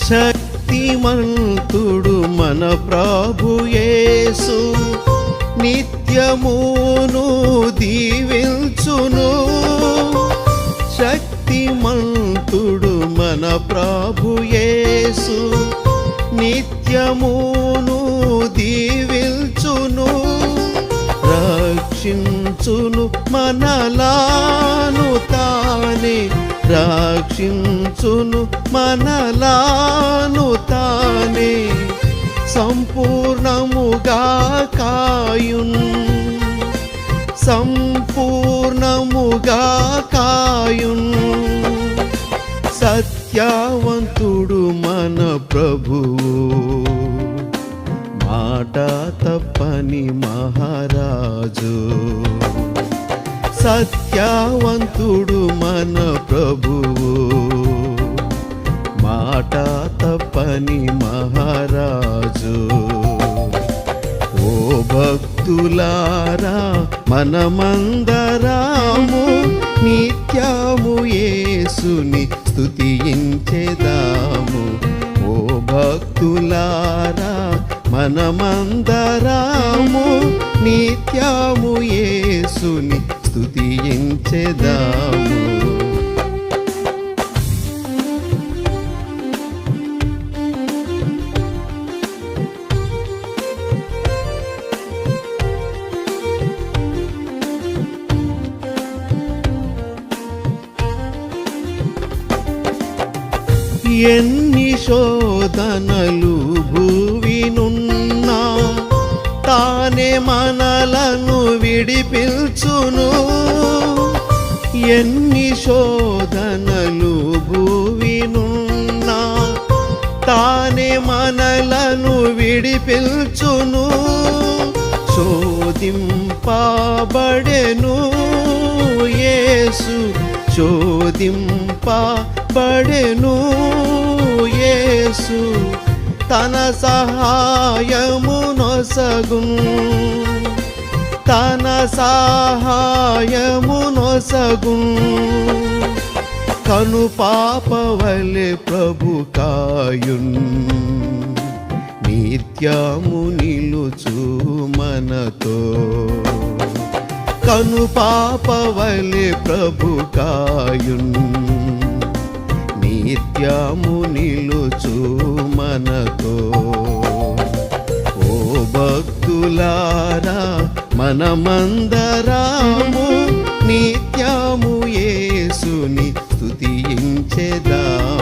శక్తిమంతుడు మన ప్రభు యేసు నిత్యమును దీవించును. శక్తిమంతుడు మన ప్రభు యేసు నిత్యమును దీవించును. రక్షించును మనలాను తానే, రక్షించును మనలాను తానే, సంపూర్ణముగా కాయున్, సంపూర్ణముగా కాయున్. సత్యవంతుడు మన ప్రభువు, మాట తప్పని మహారాజు. సత్యవంతుడు మన ప్రభువు, మాట తప్పని మహారాజు. ఓ భక్తులారా మనమందరాము నిత్యము యేసుని స్తుతించెదాము. ఓ భక్తులారా మనమందరాము నిత్యము యేసుని స్తుతించెదాము. ఎన్ని శోధనలు భూవినున్నా తానే మనలను విడిపించును. ఎన్ని శోధనలు భూవినున్నా తానే మనలను విడిపించును. శోధింపబడెను యేసు, శోధింపబడెను యేసు, తన సహాయము నొసగును, తన సహాయము నొసగును. కను పాపవలె ప్రభు కాయున్, నిత్యము నిలుచు మనతో. కను పాపవలె ప్రభు కాయున్, నిత్యము నిలుచు మనతో. ఓ భక్తులారా మనమందరాము నిత్యము యేసుని స్తుతించెదాము.